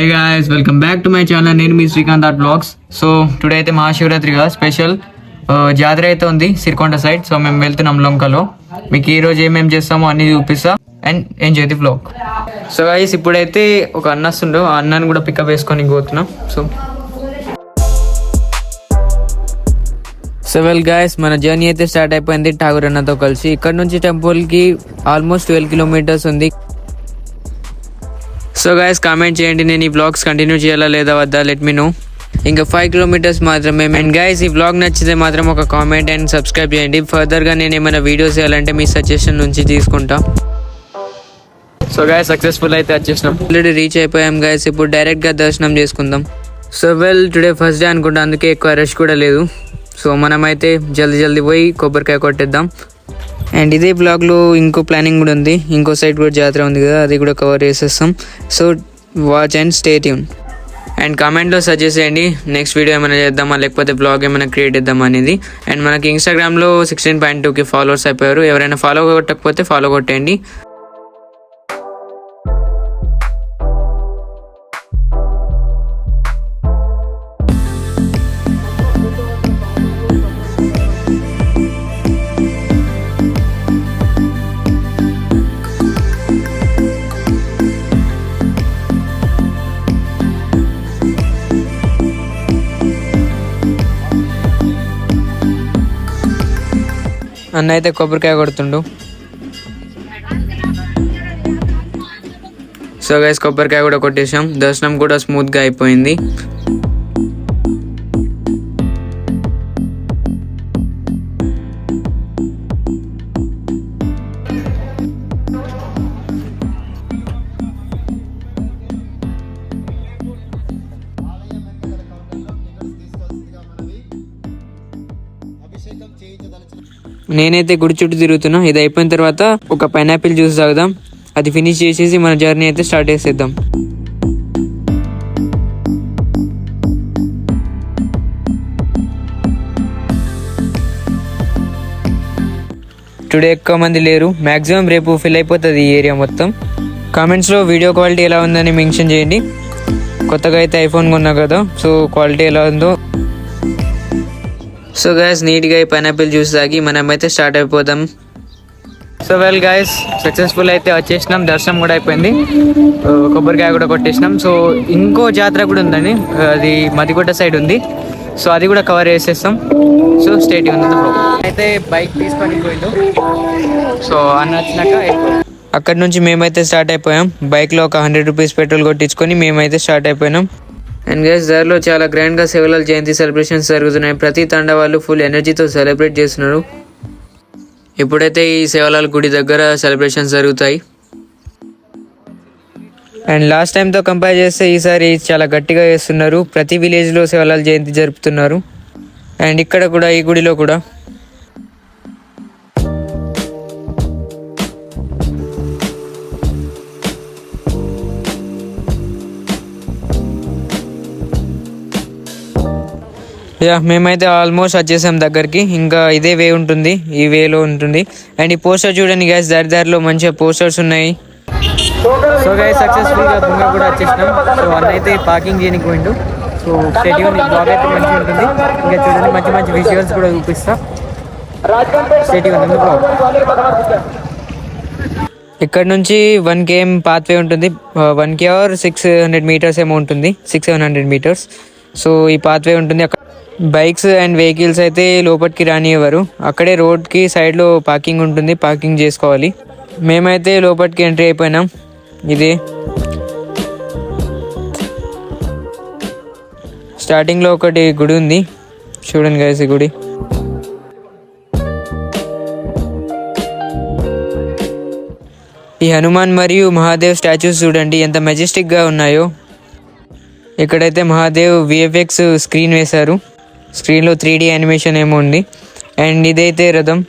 Hey guys, welcome back to my channel. నేను మీ Srikanth art blogs. So today అయితే మహాశివరాత్రిగా స్పెషల్ జాతర అయితే ఉంది సిరికొండ సైడ్. సో మేము వెళ్తున్నాం లొంకలో. మీకు ఈరోజు ఏమేమి చేస్తామో అన్ని చూపిస్తా and enjoy the blog. So guys, ఇప్పుడైతే ఒక అన్న వస్తుండో, ఆ అన్నని కూడా పికప్ వేసుకొని పోతున్నాం. సో వెల్ గాయస్, మన జర్నీ అయితే స్టార్ట్ అయిపోయింది ఠాగూర్ అన్నతో కలిసి. ఇక్కడ నుంచి టెంపుల్కి ఆల్మోస్ట్ 12 కిలోమీటర్స్ ఉంది. సో గైస్, కామెంట్ చేయండి నేను ఈ వ్లాగ్స్ కంటిన్యూ చేయాలా లేదా వద్దా, లెట్ మీ నో. ఇంకా 5 కిలోమీటర్స్ మాత్రమే. అండ్ గైస్, ఈ వ్లాగ్ నచ్చితే మాత్రం ఒక కామెంట్ అండ్ సబ్స్క్రైబ్ చేయండి. ఫర్దర్గా నేను ఏమైనా వీడియోస్ చేయాలంటే మీ సజెషన్ నుంచి తీసుకుంటా. సో గైస్, సక్సెస్ఫుల్ అయితే వచ్చేసినాం, ఆల్రెడీ రీచ్ అయిపోయాం గైస్. ఇప్పుడు డైరెక్ట్గా దర్శనం చేసుకుందాం. So well, today first day అనుకుంటా, అందుకే ఎక్కువ రష్ కూడా లేదు. సో మనమైతే జల్దీ పోయి కొబ్బరికాయ కొట్టేద్దాం. అండ్ ఇదే బ్లాగ్లో ఇంకో ప్లానింగ్ కూడా ఉంది, ఇంకో సైడ్ కూడా జాతర ఉంది కదా, అది కూడా కవర్ చేసేస్తాం. So watch and stay tune. And కామెంట్లో సజెస్ట్ చేయండి నెక్స్ట్ వీడియో ఏమైనా చేద్దామా, లేకపోతే బ్లాగ్ ఏమైనా క్రియేట్ చేద్దామా అనేది. అండ్ మనకి ఇన్స్టాగ్రామ్లో 16.2K ఫాలోవర్స్ అయిపోయారు. ఎవరైనా ఫాలో కొట్టకపోతే ఫాలో కొట్టేయండి. అన్న అయితే కొబ్బరికాయ కొడుతుండు. సో గైస్, కొబ్బరికాయ కూడా కొట్టేసాం. దర్శనం కూడా స్మూత్గా అయిపోయింది. నేనైతే గుడి చుట్టూ తిరుగుతున్నా. ఇది అయిపోయిన తర్వాత ఒక పైనాపిల్ జ్యూస్ తాగుదాం. అది ఫినిష్ చేసేసి మన జర్నీ అయితే స్టార్ట్ చేసేద్దాం. టుడే ఎక్కువ మంది లేరు, మ్యాక్సిమం రేపు ఫిల్ అయిపోతుంది ఈ ఏరియా మొత్తం. కామెంట్స్లో వీడియో క్వాలిటీ ఎలా ఉందని మెన్షన్ చేయండి. కొత్తగా అయితే ఐఫోన్ కొన్నా కదా, సో క్వాలిటీ ఎలా ఉందో. సో గైస్, నీట్గా ఈ పైనాపిల్ జ్యూస్ తాగి మనమైతే స్టార్ట్ అయిపోదాం. సో వెల్ గైస్, సక్సెస్ఫుల్ అయితే వచ్చేసినాం. దర్శనం కూడా అయిపోయింది, కొబ్బరికాయ కూడా కొట్టేసినాం. సో ఇంకో జాతర కూడా ఉందండి, అది మదికొట్ట సైడ్ ఉంది. సో అది కూడా కవర్ చేసేస్తాం. సో స్టేట్ ఉంది అయితే బైక్ తీసుకొని పోయిండు. సో అన్న వచ్చినాక అక్కడ నుంచి మేమైతే స్టార్ట్ అయిపోయాం. బైక్లో ఒక 100 రూపీస్ పెట్రోల్ కొట్టించుకొని మేమైతే స్టార్ట్ అయిపోయినాం. అండ్ గైస్, దారిలో చాలా గ్రాండ్గా శివలాల్ జయంతి సెలబ్రేషన్స్ జరుగుతున్నాయి. ప్రతి తండ వాళ్ళు ఫుల్ ఎనర్జీతో సెలబ్రేట్ చేస్తున్నారు. ఇప్పుడైతే ఈ శివలాల్ గుడి దగ్గర సెలబ్రేషన్స్ జరుగుతాయి. అండ్ లాస్ట్ టైంతో కంపేర్ చేస్తే ఈసారి చాలా గట్టిగా చేస్తున్నారు. ప్రతి విలేజ్లో శివలాల్ జయంతి జరుపుతున్నారు. అండ్ ఇక్కడ కూడా, ఈ గుడిలో కూడా. మేమైతే ఆల్మోస్ట్ వచ్చేసాం దగ్గరికి. ఇంకా ఇదే వే ఉంటుంది, ఈ వేలో ఉంటుంది. అండ్ ఈ పోస్టర్ చూడండి గైస్, దారిలో మంచిగా పోస్టర్స్ ఉన్నాయి. సో గైస్, సక్సెస్ఫుల్గా దుంగ కూడా వచ్చేసినాం. సో అన్న అయితే పార్కింగ్ చేయడానికి పోయిండు. సో షెడ్యూల్ బ్లాగ్ అయితే మంచిగా ఉంటుంది. ఇంకా చూడండి, మంచి మంచి విజువల్స్ కూడా చూపిస్తా. Schedule blog. ఇక్కడ నుంచి 1 km పాత్వే ఉంటుంది. 1 km or 600 meters ఏమో ఉంటుంది, 600-700 meters. సో ఈ పాత్వే ఉంటుంది. అక్కడ బైక్స్ అండ్ వెహికల్స్ అయితే లోపలికి రానివ్వరు. అక్కడే రోడ్కి సైడ్లో పార్కింగ్ ఉంటుంది, పార్కింగ్ చేసుకోవాలి. మేమైతే లోపలికి ఎంట్రీ అయిపోయినాం. ఇదే స్టార్టింగ్లో ఒకటి గుడి ఉంది, చూడండి గైస్ ఈ గుడి. ఈ హనుమాన్ మరియు మహాదేవ్ స్టాచ్యూస్ చూడండి ఎంత మెజెస్టిక్గా ఉన్నాయో. ఇక్కడైతే మహాదేవ్ VFX స్క్రీన్ వేశారు. స్క్రీన్లో 3D యానిమేషన్ ఏమో ఉంది. అండ్ ఇదైతే రథం.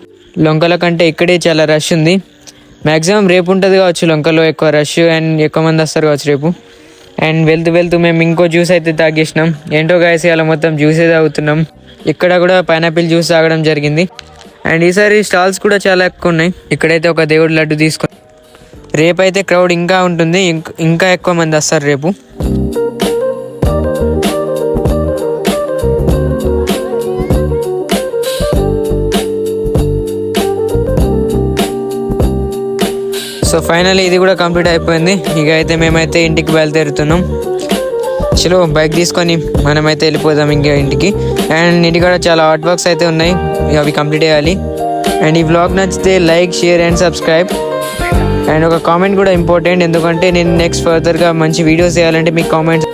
లొంకల కంటే ఇక్కడే చాలా రష్ ఉంది. మ్యాక్సిమం రేపు ఉంటుంది కావచ్చు లొంకలో ఎక్కువ రష్, అండ్ ఎక్కువ మంది వస్తారు కావచ్చు రేపు. అండ్ వెళ్తూ మేము ఇంకో జ్యూస్ అయితే తాగేసినాం. ఏంటో గాయస్, అలా మొత్తం జ్యూసే తాగుతున్నాం. ఇక్కడ కూడా పైనాపిల్ జ్యూస్ తాగడం జరిగింది. అండ్ ఈసారి స్టాల్స్ కూడా చాలా ఎక్కువ ఉన్నాయి. ఇక్కడైతే ఒక దేవుడి లడ్డు తీసుకొని రేపైతే క్రౌడ్ ఇంకా ఉంటుంది, ఇంకా ఎక్కువ మంది వస్తారు రేపు. సో ఫైనల్లీ ఇది కూడా కంప్లీట్ అయిపోయింది. ఇక అయితే మేమైతే ఇంటికి బయలుదేరుతున్నాం. చలో బైక్ తీసుకొని మనమైతే వెళ్ళిపోదాం ఇంకా ఇంటికి. అండ్ ఇంటికాడ చాలా ఆర్ట్ వర్క్స్ అయితే ఉన్నాయి, అవి కంప్లీట్ చేయాలి. అండ్ ఈ వ్లాగ్ నచ్చితే like, share and subscribe. And ఒక కామెంట్ కూడా ఇంపార్టెంట్, ఎందుకంటే నేను నెక్స్ట్ ఫర్దర్గా మంచి వీడియోస్ చేయాలంటే మీకు కామెంట్స్